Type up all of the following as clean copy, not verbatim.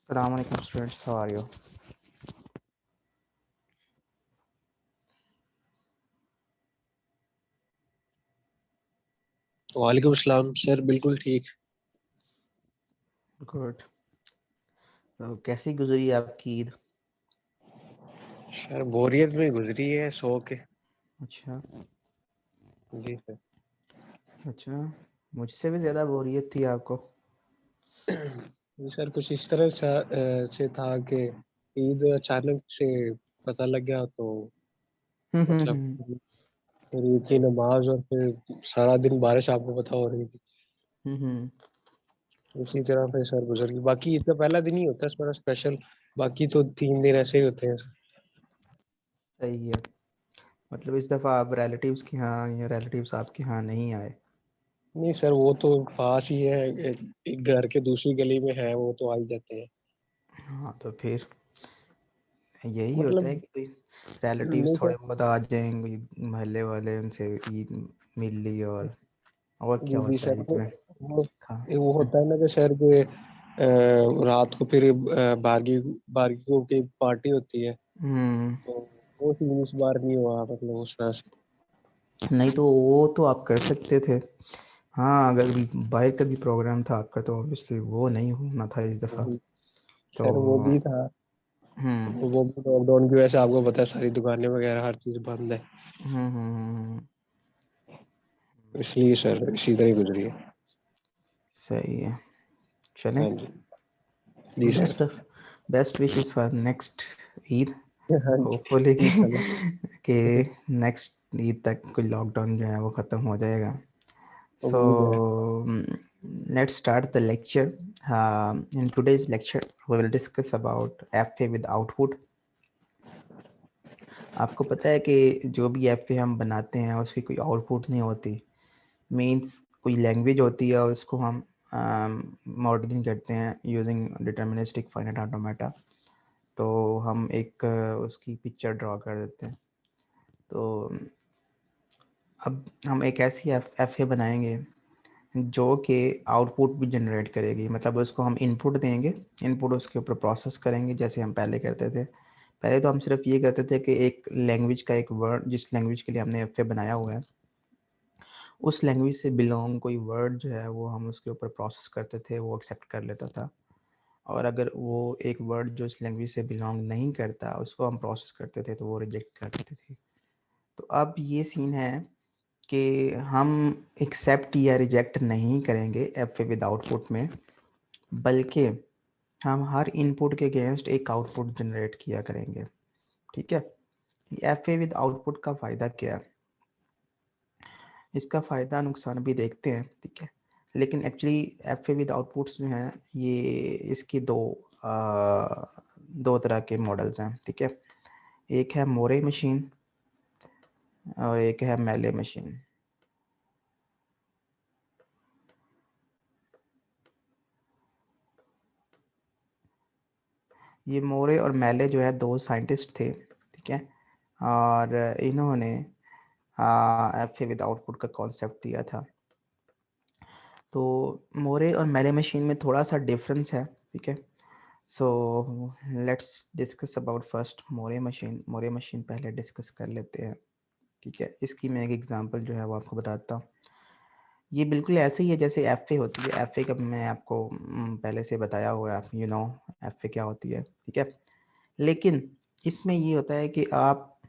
Assalamu alaikum students, how are you? वालेकुम सलाम sir, बिल्कुल ठीक। Good. तो कैसी गुजरी आपकी ईद? सर बोरियत में गुजरी है, सो के। अच्छा जी सर। अच्छा, मुझसे भी ज़्यादा बोरियत थी आपको। जी सर, कुछ इस तरह से था कि ईद अचानक से पता लग गया, तो मतलब हम्म। फिर ईद की नमाज और फिर सारा दिन बारिश आपको पता हो रही थी। हम्म। उसी तरह फिर सर गुजर गई। बाकी ईद का पहला दिन ही होता है थोड़ा स्पेशल, बाकी तो 3 दिन ऐसे ही होते हैं। सही है। मतलब इस दफ़ा आप रिलेटिव्स के यहाँ या रिलेटिव्स आपके यहाँ नहीं आए? नहीं सर, वो तो पास ही है, एक घर के दूसरी गली में है, वो तो आ ही जाते हैं। हाँ तो फिर यही होता है मतलब कि कोई नहीं रिलेटिव्स थोड़े सर। बहुत आ जाएंगे, मोहल्ले वाले, उनसे ईद मिल ली। और क्या जी होता सर, है ईद में? वो खा वो होता है ना कि शहर के रात को फिर बारगी बारगी की पार्टी होती है, हम्म। तो वो सीन इस बार नहीं हुआ, मतलब उस तरह से। नहीं तो वो तो आप कर सकते थे। हाँ, अगर बाहर का भी प्रोग्राम था आपका तो ऑब्वियसली वो नहीं होना था इस दफ़ा। जी तो सर, वो भी था। हम्म वो भी लॉकडाउन की वजह से आपको पता है सारी दुकानें वगैरह हर चीज़ बंद है, हम्म। इसलिए सर इसी तरह ही गुजरी है। सही है। चलें, हाँ जी। जी sir. Best best wishes for next Eid. हाँ होपफुली जी इंशाल्लाह। कि नेक्स्ट ईद तक कोई लॉकडाउन जो है वो ख़त्म हो जाएगा। सो उम्मीद है। let's start the lecture. In today's lecture we will discuss about FA with output. आपको पता है कि जो भी FA हम बनाते हैं उसकी कोई आउटपुट नहीं होती। मीन्स कोई लैंग्वेज होती है और उसको हम मॉडलिंग करते हैं यूजिंग डिटर्मिनिस्टिक फाइनाइट ऑटोमेटा। तो हम एक उसकी पिक्चर ड्रॉ कर देते हैं। तो अब हम एक ऐसी एफ ए बनाएंगे जो कि आउटपुट भी जनरेट करेगी। मतलब उसको हम इनपुट देंगे, इनपुट उसके ऊपर प्रोसेस करेंगे जैसे हम पहले करते थे। पहले तो हम सिर्फ ये करते थे कि एक लैंग्वेज का एक वर्ड, जिस लैंग्वेज के लिए हमने एफ ए बनाया हुआ है उस लैंग्वेज से बिलोंग कोई वर्ड जो है वो हम उसके ऊपर प्रोसेस करते थे, वो एक्सेप्ट कर लेता था। और अगर वो एक वर्ड जो इस लैंग्वेज से बिलोंग नहीं करता उसको हम प्रोसेस करते थे तो वो रिजेक्ट कर देती थी। तो अब ये सीन है कि हम एक्सेप्ट या रिजेक्ट नहीं करेंगे एफ ए विद आउटपुट में, बल्कि हम हर इनपुट के अगेंस्ट एक आउटपुट जनरेट किया करेंगे। ठीक है, एफ ए विद आउटपुट का फ़ायदा क्या है? इसका फ़ायदा नुकसान भी देखते हैं, ठीक है। लेकिन actually F A with outputs जो हैं ये इसकी दो तरह के मॉडल्स हैं, ठीक है। एक है मोरे मशीन और एक है मेले मशीन। ये मोरे और मेले जो है दो साइंटिस्ट थे, ठीक है। और इन्होंने एफ ए विद आउटपुट का कॉन्सेप्ट दिया था। तो मोरे और मेले मशीन में थोड़ा सा डिफरेंस है, ठीक है। So let's discuss about first Moore machine. Moore machine पहले डिस्कस कर लेते हैं, ठीक है। इसकी मैं एक एग्जांपल जो है वो आपको बताता हूँ। ये बिल्कुल ऐसे ही है जैसे एफ ए होती है। एफ ए का मैं आपको पहले से बताया हुआ है, आप एफ ए क्या होती है, ठीक है। लेकिन इसमें ये होता है कि आप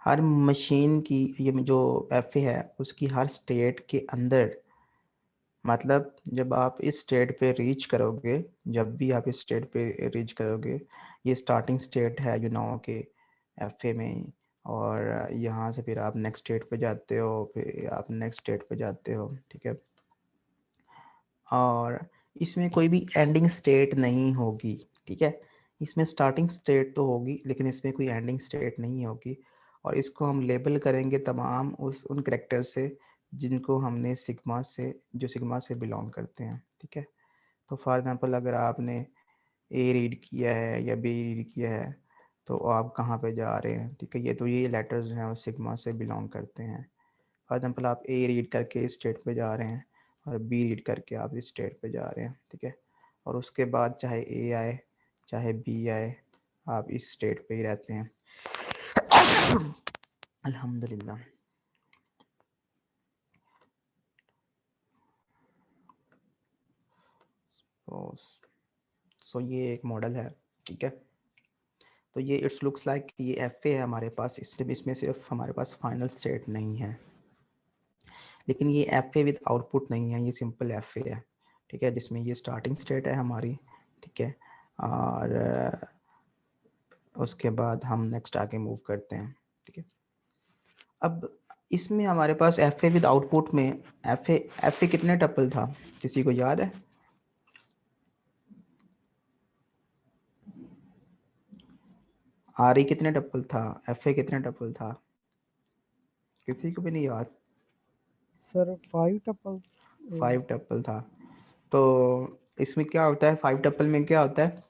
हर मशीन की, ये जो एफ ए है उसकी हर स्टेट के अंदर, मतलब जब आप इस स्टेट पे रीच करोगे, जब भी आप इस स्टेट पे रीच करोगे, ये स्टार्टिंग स्टेट है के एफ ए में। और यहाँ से फिर आप नेक्स्ट स्टेट पे जाते हो, फिर आप नेक्स्ट स्टेट पे जाते हो, ठीक है। और इसमें कोई भी एंडिंग स्टेट नहीं होगी, ठीक है। इसमें स्टार्टिंग स्टेट तो होगी लेकिन इसमें कोई एंडिंग स्टेट नहीं होगी। और इसको हम लेबल करेंगे तमाम उन करेक्टर से जिनको हमने सिग्मा से, जो सिग्मा से बिलोंग करते हैं, ठीक है। तो फॉर एग्जांपल अगर आपने ए रीड किया है या बी रीड किया है तो आप कहाँ पे जा रहे हैं, ठीक है। ये लेटर्स जो हैं वो सिग्मा से बिलोंग करते हैं। फॉर एग्जांपल आप ए रीड करके इस स्टेट पे जा रहे हैं और बी रीड करके आप इस स्टेट पे जा रहे हैं, ठीक है। और उसके बाद चाहे ए आए चाहे बी आए, आप इस स्टेट पे ही रहते हैं। अल्हम्दुलिल्लाह। सो ये एक मॉडल है, ठीक है। तो ये इट्स लुक्स लाइक ये एफ ए है हमारे पास, इसमें सिर्फ हमारे पास फाइनल स्टेट नहीं है, लेकिन ये एफ ए विद आउटपुट नहीं है, ये सिंपल एफ ए है, ठीक है, जिसमें ये स्टार्टिंग स्टेट है हमारी, ठीक है। और उसके बाद हम नेक्स्ट आगे मूव करते हैं, ठीक है। अब इसमें हमारे पास एफ ए विद आउटपुट में एफ ए कितने टपल था, किसी को याद है? आर ई कितने टपल था, एफ ए कितने टपल था, किसी को भी नहीं याद? सर 5 टपल 5 टपल था। तो इसमें क्या होता है, 5 टपल में क्या होता है,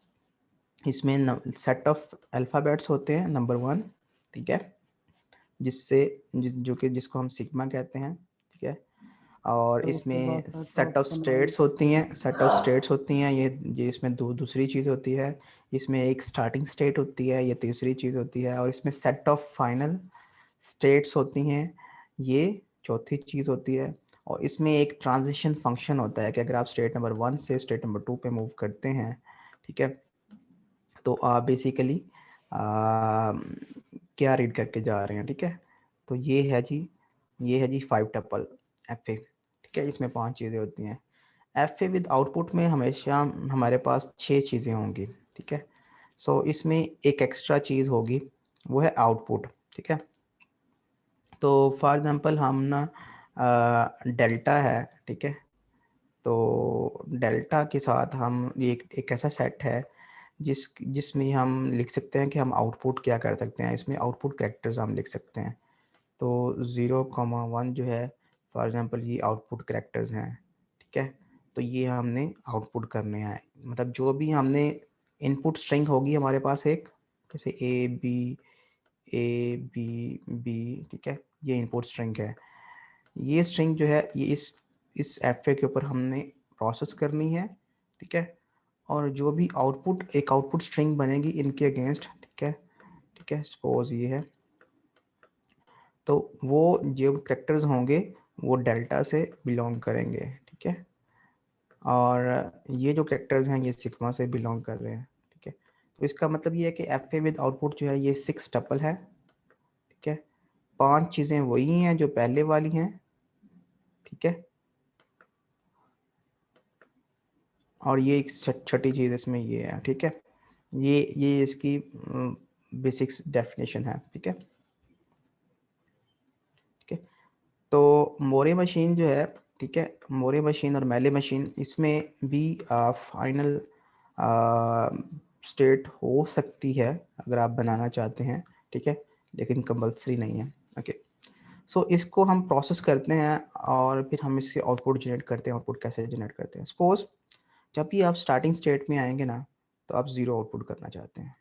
इसमें सेट ऑफ अल्फ़ाबेट्स होते हैं नंबर 1, ठीक है, जिसको हम सिग्मा कहते हैं, ठीक है। और सर उसके बाद इसमें सेट ऑफ स्टेट्स होती हैं, ये इसमें दूसरी चीज़ होती है, इसमें एक स्टार्टिंग स्टेट होती है, ये तीसरी चीज़ होती है, और इसमें सेट ऑफ फाइनल स्टेट्स होती हैं, ये चौथी चीज़ होती है। और इसमें एक ट्रांजिशन फंक्शन होता है कि अगर आप स्टेट नंबर 1 से स्टेट नंबर 2 पे मूव करते हैं, ठीक है, तो आप बेसिकली क्या रीड करके जा रहे हैं, ठीक है। तो ये है जी 5 टपल एफ ए, ठीक है, इसमें 5 चीज़ें होती हैं। एफ ए विद आउटपुट में हमेशा हमारे पास 6 चीज़ें होंगी, ठीक है। सो इसमें एक एक्स्ट्रा चीज़ होगी, वो है आउटपुट, ठीक है। तो फॉर एग्जांपल हम ना डेल्टा है, ठीक है, तो डेल्टा के साथ हम ये एक ऐसा सेट है जिसमें हम लिख सकते हैं कि हम आउटपुट क्या कर सकते हैं, इसमें आउटपुट कैरेक्टर्स हम लिख सकते हैं। तो 0,1 जो है फॉर एग्जांपल ये आउटपुट कैरेक्टर्स हैं, ठीक है। तो ये हमने आउटपुट करने हैं, मतलब जो भी हमने इनपुट स्ट्रिंग होगी हमारे पास एक, जैसे ए बी, ठीक है, ये इनपुट स्ट्रिंग है। ये स्ट्रिंग जो है ये इस एफ ए के ऊपर हमने प्रोसेस करनी है, ठीक है। और जो भी एक आउटपुट स्ट्रिंग बनेगी इनके अगेंस्ट, ठीक है, सपोज ये है, तो वो जो कैरेक्टर्स होंगे वो डेल्टा से बिलोंग करेंगे, ठीक है। और ये जो कैरेक्टर्स हैं ये सिग्मा से बिलोंग कर रहे हैं, ठीक है। तो इसका मतलब ये है कि एफ ए विद आउटपुट जो है ये 6 टपल है, ठीक है। 5 चीज़ें वही हैं जो पहले वाली हैं, ठीक है। और ये एक छठी चीज़ इसमें ये है, ठीक है। ये इसकी बेसिक्स डेफिनेशन है, ठीक है, ठीक है। तो मोरे मशीन जो है, ठीक है, मोरे मशीन और मेले मशीन, इसमें भी फाइनल स्टेट हो सकती है अगर आप बनाना चाहते हैं, ठीक है, लेकिन कंपल्सरी नहीं है, ओके। सो इसको हम प्रोसेस करते हैं और फिर हम इससे आउटपुट जनरेट करते हैं। आउटपुट कैसे जनरेट करते हैं, सपोज जब भी आप स्टार्टिंग स्टेट में आएंगे ना, तो आप 0 आउटपुट करना चाहते हैं,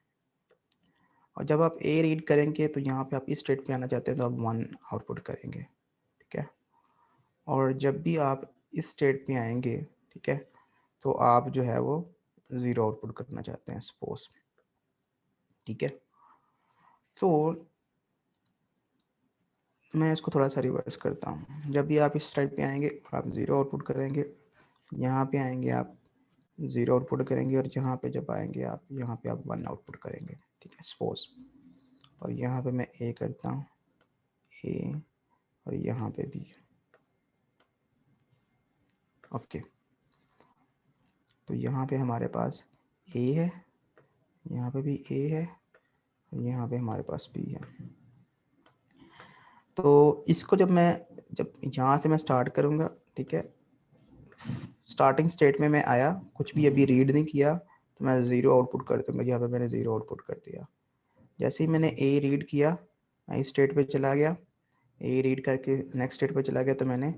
और जब आप ए रीड करेंगे तो यहाँ पे आप इस स्टेट पे आना चाहते हैं तो आप 1 आउटपुट करेंगे, ठीक है। और जब भी आप इस स्टेट पे आएंगे, ठीक है, तो आप जो है वो 0 आउटपुट करना चाहते हैं, सपोज, ठीक है। तो मैं इसको थोड़ा सा रिवर्स करता हूँ। जब भी आप इस स्टेट पे आएंगे आप 0 आउटपुट करेंगे, यहाँ पे आएंगे आप 0 आउटपुट करेंगे, और यहाँ पे जब आएंगे आप यहाँ पे आप 1 आउटपुट करेंगे, ठीक है, सपोज। और यहाँ पे मैं ए करता हूँ, ए, और यहाँ पे भी, ओके। तो यहाँ पे हमारे पास ए है, यहाँ पे भी ए है, और यहाँ पे हमारे पास बी है। तो इसको जब यहाँ से मैं स्टार्ट करूँगा, ठीक है, स्टार्टिंग स्टेट में मैं आया, कुछ भी अभी रीड नहीं किया, तो मैं 0 आउटपुट कर दूँगा। यहाँ पे मैंने 0 आउटपुट कर दिया। जैसे ही मैंने ए रीड किया, मैं इस स्टेट पे चला गया, ए रीड करके नेक्स्ट स्टेट पे चला गया, तो मैंने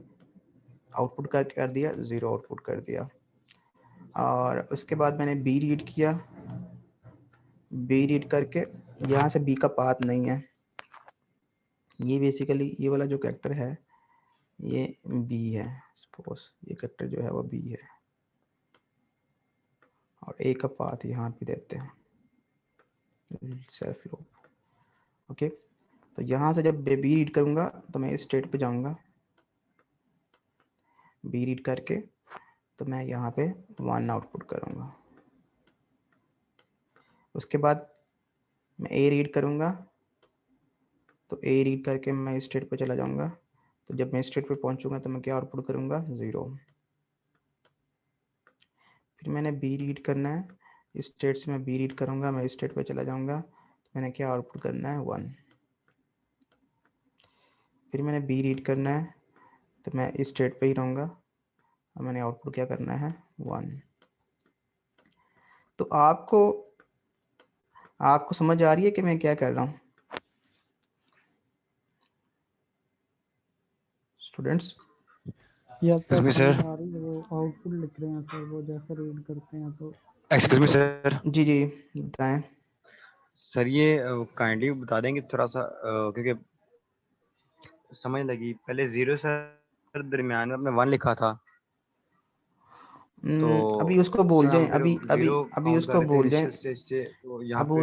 आउटपुट कर दिया, 0 आउटपुट कर दिया। और उसके बाद मैंने बी रीड किया, बी रीड करके यहाँ से बी का पाथ नहीं है, ये बेसिकली ये वाला जो कैरेक्टर है ये बी है, सपोज ये कैरेक्टर जो है वो बी है, और ए का पाथ यहाँ पे देते हैं सेल्फ लूप। ओके, तो यहाँ से जब बी रीड करूँगा तो मैं इस स्टेट पे जाऊँगा, बी रीड करके तो मैं यहाँ पे 1 आउटपुट करूँगा। उसके बाद मैं ए रीड करूँगा, तो ए रीड करके मैं इस स्टेट पे चला जाऊँगा। तो जब मैं इस स्टेट पे पहुँचूँगा तो मैं क्या आउटपुट करूँगा, 0। फिर मैंने बी रीड करना है, इस स्टेट से मैं बी रीड करूँगा, मैं इस स्टेट पे चला जाऊँगा, तो मैंने क्या आउटपुट करना है, 1। फिर मैंने बी रीड करना है, तो मैं इस स्टेट पे ही रहूँगा और मैंने आउटपुट क्या करना है, 1। तो आपको समझ आ रही है कि मैं क्या कर रहा हूँ स्टूडेंट्स? या सर Excuse me, समझ sir. आ रही है, वो आउटपुट लिख रहे हैं सर, वो जैसे रीड करते हैं तो Excuse me, sir. जी जी बताएं। सर ये काइंडली बता देंगे थोड़ा सा क्योंकि समझ लगी। पहले 0 सर दरमियान में आपने 1 लिखा था, तो अभी उसको भूल सर जाएं, हम फिर अभी अभी 0 अभी काउंट कर उसको रहे थे भूल जाएं, इनिशियल स्टेज से, तो यहाँ अब पे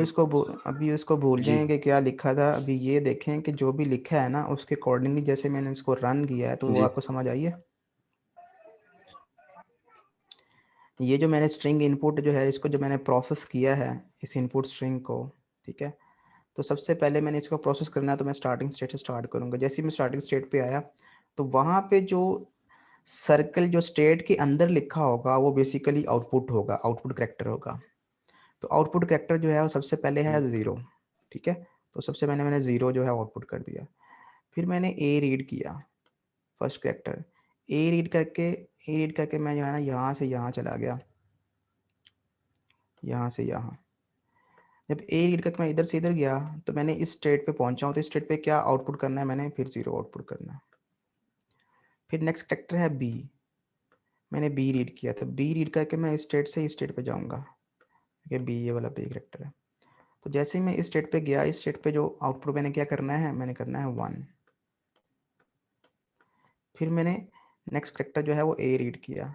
अभी उसको भूल जी जाएं कि क्या लिखा था। अभी ये देखें कि जो भी लिखा है ना उसके अकॉर्डिंगली जैसे मैंने इसको रन किया है तो वो जी आपको समझ आई है। ये जो मैंने स्ट्रिंग इनपुट जो है इसको जो मैंने प्रोसेस किया है इस इनपुट स्ट्रिंग को, ठीक है, तो सबसे पहले मैंने इसको प्रोसेस करना है, तो मैं स्टार्टिंग स्टेट से स्टार्ट करूँगा। जैसे ही मैं स्टार्टिंग स्टेट पे आया तो वहाँ पे जो सर्कल जो स्टेट के अंदर लिखा होगा वो बेसिकली आउटपुट होगा, आउटपुट कैरेक्टर होगा। तो आउटपुट कैरेक्टर जो है वो सबसे पहले है 0, ठीक है। तो सबसे मैंने 0 जो है आउटपुट कर दिया। फिर मैंने ए रीड किया, फर्स्ट कैरेक्टर ए रीड करके मैं जो है ना यहाँ से यहाँ चला गया, यहाँ से यहाँ। जब ए रीड करके मैं इधर से इधर गया तो मैंने इस स्टेट पे पहुंचा हूँ, तो इस स्टेट पे क्या आउटपुट करना है, मैंने फिर 0 आउटपुट करना है। फिर नेक्स्ट कैरेक्टर है बी, मैंने बी रीड किया, तो बी रीड करके मैं इस स्टेट से इस स्टेट पे जाऊँगा, क्योंकि बी ये वाला बी कैरेक्टर है। तो जैसे ही मैं इस स्टेट पे गया, इस स्टेट पे जो आउटपुट मैंने क्या करना है, मैंने करना है 1। फिर मैंने नेक्स्ट कैरेक्टर जो है वो ए रीड किया,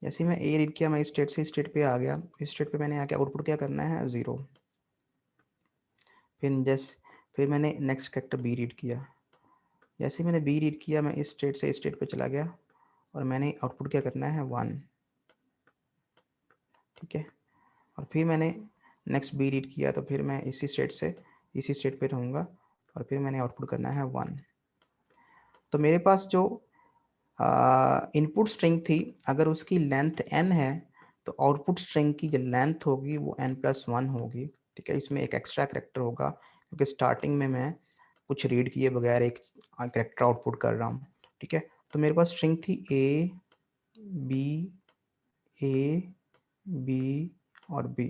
जैसे ही मैं ए रीड किया मैं इस स्टेट से इस स्टेट पे आ गया, इस स्टेट पे मैंने आके आउटपुट क्या करना है, 0। फिर मैंने नेक्स्ट कैरेक्टर बी रीड किया, जैसे ही मैंने बी रीड किया मैं इस स्टेट से इस स्टेट पे चला गया और मैंने आउटपुट क्या करना है, 1, ठीक है। और फिर मैंने नेक्स्ट बी रीड किया, तो फिर मैं इसी स्टेट से इसी स्टेट पे रहूँगा और फिर मैंने आउटपुट करना है 1। तो मेरे पास जो इनपुट स्ट्रिंग थी, अगर उसकी लेंथ n है तो आउटपुट स्ट्रिंग की जो लेंथ होगी वो n+1 होगी, ठीक है। इसमें एक एक्स्ट्रा कैरेक्टर होगा क्योंकि स्टार्टिंग में मैं कुछ रीड किए बगैर एक कैरेक्टर आउटपुट कर रहा हूँ, ठीक है। तो मेरे पास स्ट्रिंग थी ए बी और बी,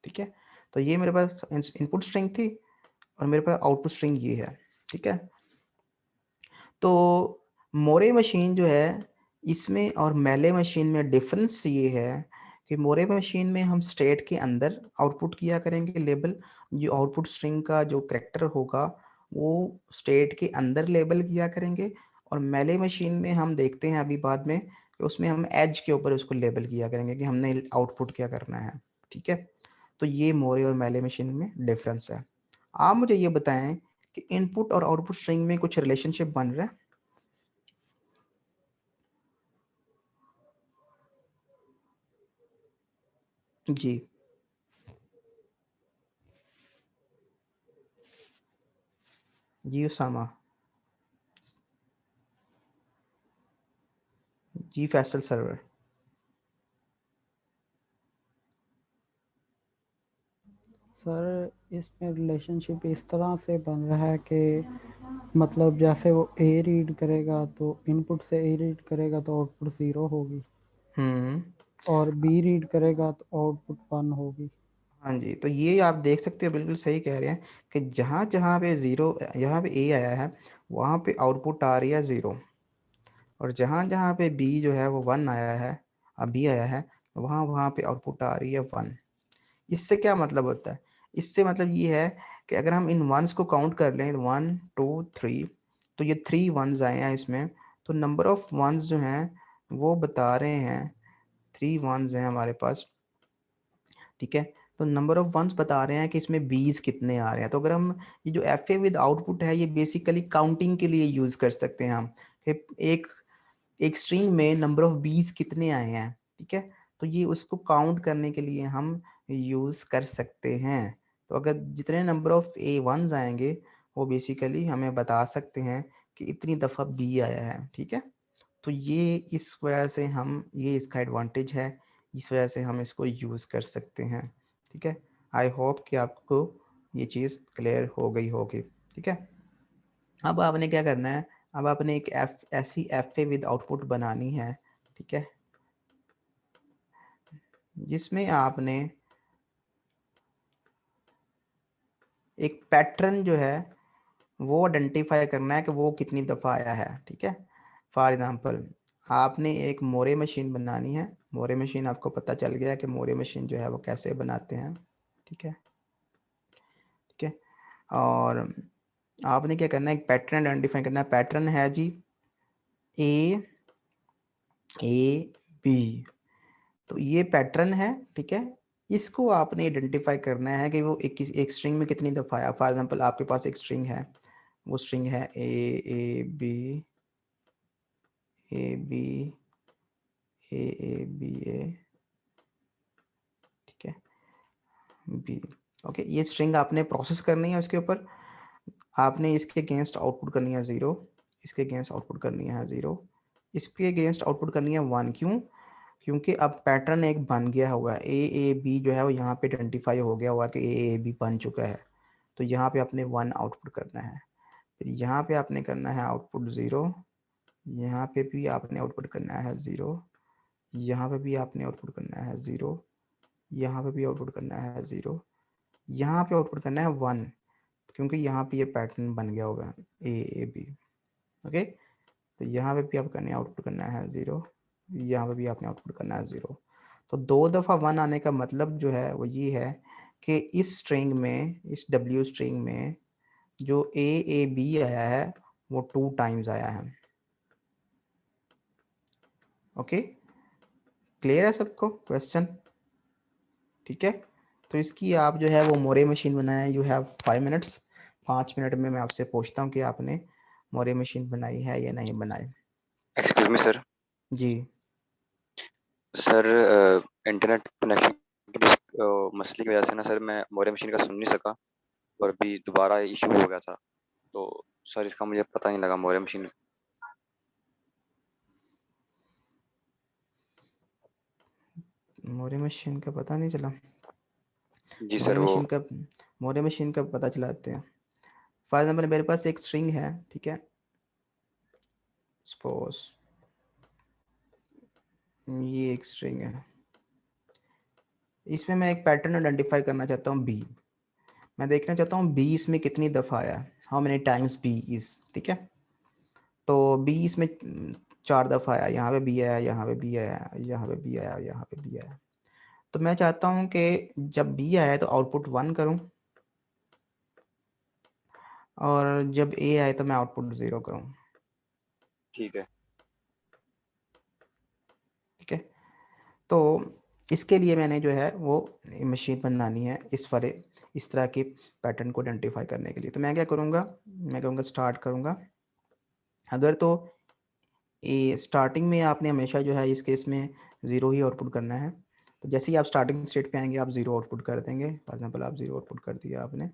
ठीक है। तो ये मेरे पास इनपुट स्ट्रिंग थी और मेरे पास आउटपुट स्ट्रिंग ये है, ठीक है। तो मोरे मशीन जो है इसमें और मेले मशीन में डिफरेंस ये है कि मोरे मशीन में हम स्टेट के अंदर आउटपुट किया करेंगे लेबल, जो आउटपुट स्ट्रिंग का जो कैरेक्टर होगा वो स्टेट के अंदर लेबल किया करेंगे। और मेले मशीन में हम देखते हैं अभी बाद में कि उसमें हम एज के ऊपर उसको लेबल किया करेंगे कि हमने आउटपुट क्या करना है, ठीक है। तो ये मोरे और मेले मशीन में डिफरेंस है। आप मुझे ये बताएं कि इनपुट और आउटपुट स्ट्रिंग में कुछ रिलेशनशिप बन रहा है? जी जी उसामा, जी फैसल सर्वर। सर इसमें रिलेशनशिप इस तरह से बन रहा है कि मतलब जैसे वो ए रीड करेगा तो इनपुट से ए रीड करेगा तो आउटपुट 0 होगी, हम्म, और बी रीड करेगा तो आउटपुट 1 होगी। हाँ जी, तो ये आप देख सकते हो, बिल्कुल सही कह रहे हैं कि जहाँ जहाँ पे 0, यहाँ पे ए आया है वहाँ पे आउटपुट आ रही है 0, और जहाँ जहाँ पे बी जो है वो 1 आया है, अब बी आया है, वहाँ वहाँ पे आउटपुट आ रही है 1। इससे क्या मतलब होता है, इससे मतलब ये है कि अगर हम इन वंस को काउंट कर लें 1 2 3, तो ये 3 वंस आए हैं इसमें, तो नंबर ऑफ वंस जो हैं वो बता रहे हैं 3 वंस हैं हमारे पास, ठीक है। तो नंबर ऑफ वंस बता रहे हैं कि इसमें बीज कितने आ रहे हैं। तो अगर हम ये जो एफ ए विद आउटपुट है ये बेसिकली काउंटिंग के लिए यूज कर सकते हैं हम कि एक स्ट्रिंग में नंबर ऑफ बीज कितने आए हैं, ठीक है। तो ये उसको काउंट करने के लिए हम यूज कर सकते हैं। तो अगर जितने नंबर ऑफ ए वंस आएंगे वो बेसिकली हमें बता सकते हैं कि इतनी दफ़ा बी आया है, ठीक है। तो ये इस वजह से हम ये इसका एडवांटेज है, इस वजह से हम इसको यूज़ कर सकते हैं, ठीक है। आई होप कि आपको ये चीज़ क्लियर हो गई होगी, ठीक है। अब आपने क्या करना है, अब आपने एक ऐसी एफ ए विद आउटपुट बनानी है, ठीक है, जिसमें आपने एक पैटर्न जो है वो आइडेंटिफाई करना है कि वो कितनी दफ़ा आया है, ठीक है। फॉर एग्जांपल आपने एक मोरे मशीन बनानी है। मोरे मशीन आपको पता चल गया कि मोरे मशीन जो है वो कैसे बनाते हैं, ठीक है, ठीक है। और आपने क्या करना है, एक पैटर्न आइडेंटिफाई करना है। पैटर्न है जी ए बी, तो ये पैटर्न है, ठीक है। इसको आपने आइडेंटिफाई करना है कि वो एक स्ट्रिंग में कितनी दफ़ा आया। फॉर एग्जांपल आपके पास एक स्ट्रिंग है, वो स्ट्रिंग है A B A B B A, ठीक है, बी। ओके, ये स्ट्रिंग आपने प्रोसेस करनी है। उसके ऊपर आपने इसके अगेंस्ट आउटपुट करनी है 0, इसके अगेंस्ट आउटपुट करनी है 0, इसके अगेंस्ट आउटपुट करनी है 1। क्यों? क्योंकि अब पैटर्न एक बन गया हुआ है। ए बी जो है वो यहाँ पे आइडेंटिफाई हो गया हुआ कि ए बी बन चुका है। तो यहाँ पे आपने 1 आउटपुट करना है, फिर यहाँ पे आपने करना है आउटपुट 0, यहाँ पे भी आपने आउटपुट करना है 0, यहाँ पे भी आपने आउटपुट करना है 0, यहाँ पे भी आउटपुट करना है 0, यहाँ पे आउटपुट करना है 1, क्योंकि यहाँ पे ये पैटर्न बन गया होगा ए बी। ओके, तो यहाँ पे भी आप करने आउटपुट करना है 0, यहाँ पे भी आपने आउटपुट करना है 0। तो 2 दफ़ा 1 आने का मतलब जो है वो ये है कि इस स्ट्रिंग में, इस डब्ल्यू स्ट्रिंग में जो ए बी आया है वो 2 टाइम्स आया है। ओके, क्लियर है सबको क्वेश्चन? ठीक है, तो इसकी आप जो है वो मोरे मशीन बनाए। You have 5 minutes. 5 मिनट में मैं आपसे पूछता हूँ कि आपने मोरे मशीन बनाई है या नहीं बनाई। Excuse me sir. जी सर इंटरनेट कनेक्शन की मसले की वजह से ना सर मैं मोरे मशीन का सुन नहीं सका और अभी दोबारा इशू हो गया था। तो सर इसका मुझे पता नहीं लगा मोरे मशीन। मोरे मशीन का पता नहीं चला। जी मोरे सर वो मशीन का मोरे मशीन का पता चलाते हैं। फॉर एग्जाम्पल मेरे पास एक स्ट्रिंग है, ठीक है, सपोज ये एक स्ट्रिंग है, इसमें मैं एक पैटर्न आइडेंटिफाई करना चाहता हूँ बी। मैं देखना चाहता हूँ बी इसमें कितनी दफ़ा आया, how many times B is, ठीक है। तो बी इसमें 4 दफ़ा आया, यहाँ पे बी आया, यहाँ पे बी आया, यहाँ पे बी आया, यहाँ पे बी आया। तो मैं चाहता हूँ कि जब बी आया तो आउटपुट 1 करूँ और जब ए आए तो मैं आउटपुट 0 करूँ, ठीक है। ठीक है। तो इसके लिए मैंने जो है वो मशीन बनानी है इस तरह के पैटर्न को आइडेंटिफाई करने के लिए। तो मैं क्या करूँगा, मैं कहूँगा स्टार्ट करूँगा। अगर तो ये स्टार्टिंग में आपने हमेशा जो है इस केस में 0 ही आउटपुट करना है। तो जैसे ही आप स्टार्टिंग स्टेट पे आएंगे आप 0 आउटपुट कर देंगे। फॉर एग्जांपल आप 0 आउटपुट कर दिया आपने।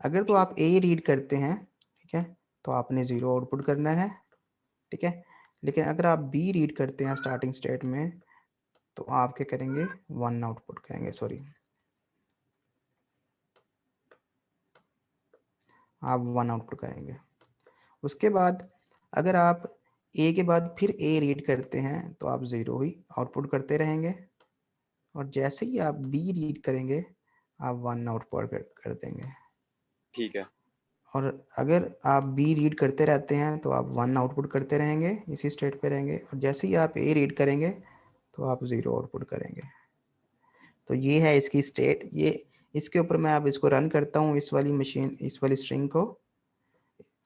अगर तो ठीक आप ए रीड करते हैं, ठीक है, तो आपने 0 आउटपुट करना है, ठीक है। लेकिन अगर आप बी रीड करते हैं स्टार्टिंग स्टेट में तो आप क्या करेंगे, 1 आउटपुट करेंगे, सॉरी आप 1 आउटपुट करेंगे। उसके बाद अगर आप ए के बाद फिर ए रीड करते हैं तो आप 0 ही आउटपुट करते रहेंगे और जैसे ही आप बी रीड करेंगे आप 1 आउटपुट कर देंगे। ठीक है। और अगर आप बी रीड करते रहते हैं तो आप 1 आउटपुट करते रहेंगे, इसी स्टेट पे रहेंगे और जैसे ही आप ए रीड करेंगे तो आप 0 आउटपुट करेंगे। तो ये है इसकी स्टेट। ये इसके ऊपर मैं अब इसको रन करता हूँ, इस वाली मशीन, इस वाली स्ट्रिंग को।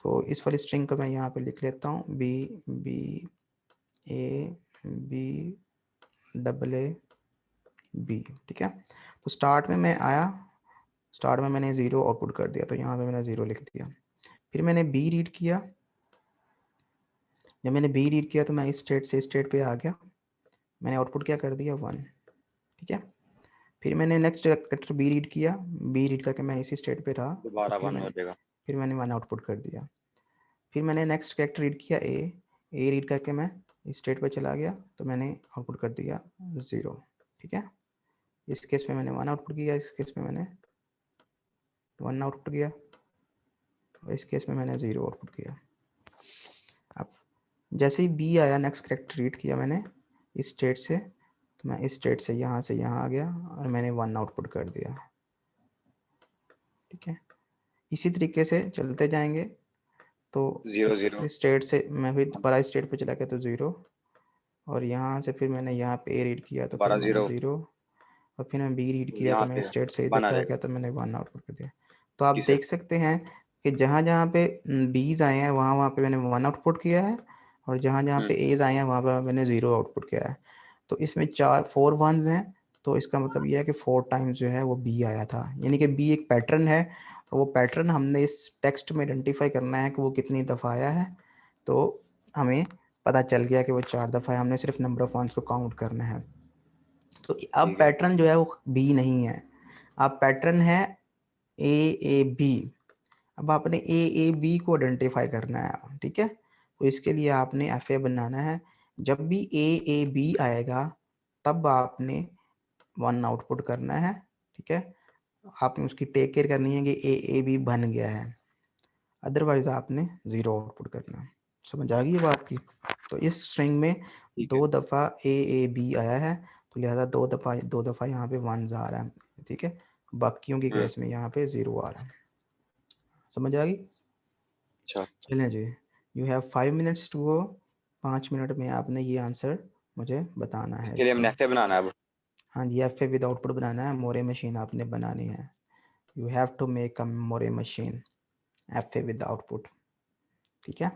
तो इस वाली स्ट्रिंग को मैं यहाँ पे लिख लेता हूँ B B A B double A B, ठीक है। तो स्टार्ट में मैं आया, स्टार्ट में मैंने 0 आउटपुट कर दिया, तो यहाँ पे मैंने 0 लिख दिया। फिर मैंने बी रीड किया, जब मैंने बी रीड किया तो मैं इस स्टेट से स्टेट पे आ गया, मैंने आउटपुट क्या कर दिया 1, ठीक है। फिर मैंने नेक्स्ट कैरेक्टर बी रीड किया, बी रीड करके मैं इसी स्टेट पे रहा, तो दोबारा 1 हो जाएगा। फिर मैंने 1 आउटपुट कर दिया। फिर मैंने नेक्स्ट कैरेक्टर रीड किया ए रीड करके मैं इस स्टेट पे चला गया, तो मैंने आउटपुट कर दिया 0, ठीक है। इस केस में मैंने 1 आउटपुट किया, इस केस में मैंने 1 आउटपुट किया, और इस केस में मैंने 0 आउटपुट किया। अब जैसे ही बी आया, नेक्स्ट कैरेक्टर रीड किया मैंने इस स्टेट से, तो मैं इस स्टेट से यहाँ आ गया और मैंने 1 आउटपुट कर दिया, ठीक है। इसी तरीके से चलते जाएंगे। तो 0 0 इस स्टेट से मैं फिर दोबारा स्टेट पे चला गया तो 0, और यहाँ से फिर मैंने यहाँ पे ए रीड किया तो फिर दोबारा मैंने 0 0, और फिर मैं बी रीड किया तो यहाँ मैं पे स्टेट से 1 इधर आ पे आ जाएगा। गया तो मैंने 1 आउटपुट कर दिया। तो आप जी सर। देख सकते हैं कि जहाँ पे बीज आए हैं वहाँ पे मैंने 1 आउटपुट किया है, और जहाँ पे एज आए हैं वहाँ पे मैंने 0 आउटपुट किया है। तो इसमें 4 1s हैं, तो इसका मतलब यह है कि 4 टाइम्स जो है वो बी आया था, यानी कि बी एक पैटर्न है, और वो पैटर्न हमने इस टेक्स्ट में आइडेंटिफाई करना है कि वो कितनी दफ़ा आया है। तो हमें पता चल गया कि वो 4 दफ़ा, हमने सिर्फ नंबर ऑफ वंस को काउंट करना है। तो अब ठीक है। पैटर्न जो है वो बी नहीं है, अब पैटर्न है ए बी। अब आपने ए बी को आइडेंटिफाई करना है, ठीक है। तो इसके लिए आपने एफ ए बनाना है। जब भी ए बी आएगा तब आपने 1 आउटपुट करना है, ठीक है। आपने उसकी टेक केयर करनी है कि ए बी बन गया है, अदरवाइज आपने 0 आउटपुट करना है। समझ आ गई बात की। तो इस स्ट्रिंग में ठीक 2 दफ़ा ए बी आया है, तो लिहाजा 2 दफ़ा यहाँ पे 1 आ रहा है, ठीक है। बाकियों की केस में यहाँ पे 0 आ रहा है। समझ आ गई। अच्छा, चलें जी, you have 5 minutes to go. 5 minute में आपने ये आंसर मुझे बताना है इसके लिए हमने इसका। एफए बनाना है अब। हाँ जी, एफ ए विद आउटपुट बनाना है, मोरे मशीन आपने बनानी है। You have to make a Moore machine F A with output, ठीक है।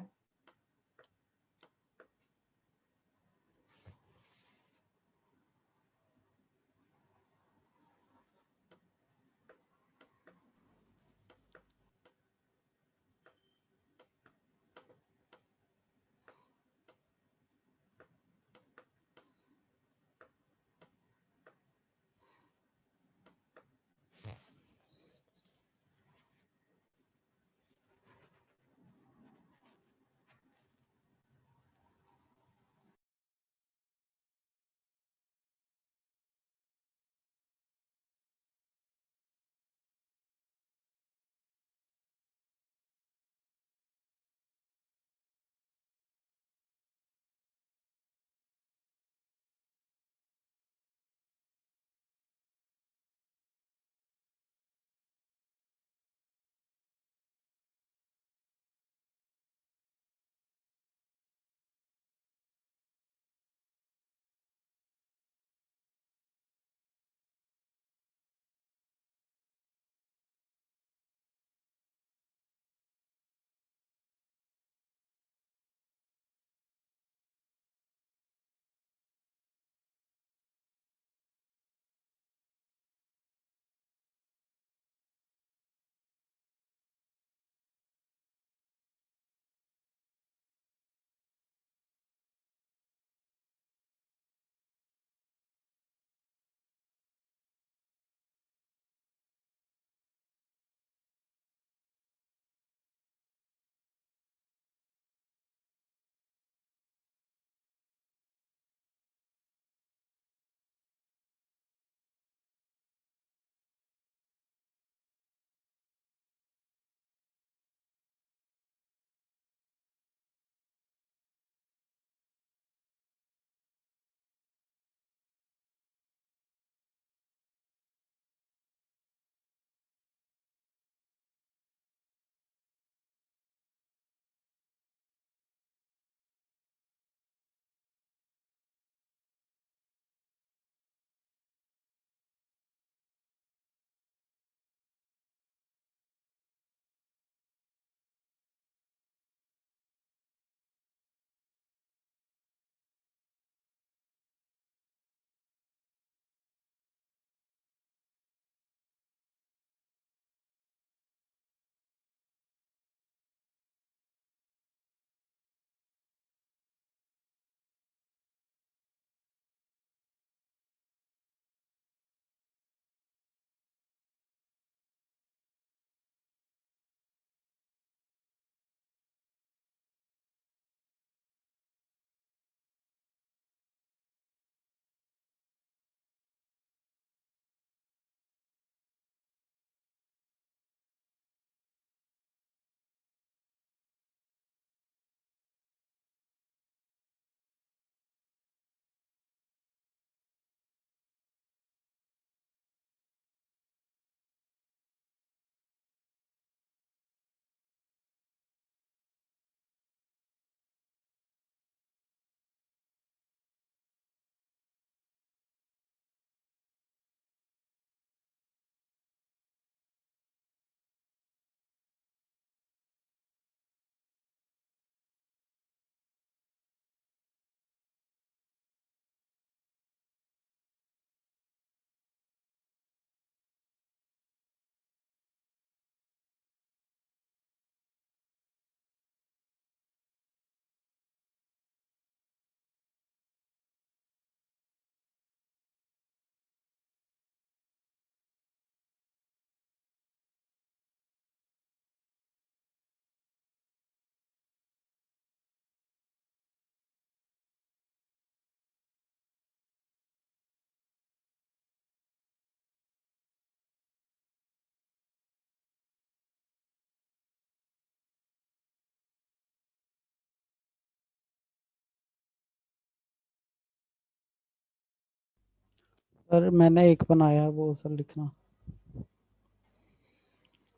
सर मैंने एक बनाया है, वो सर लिखना।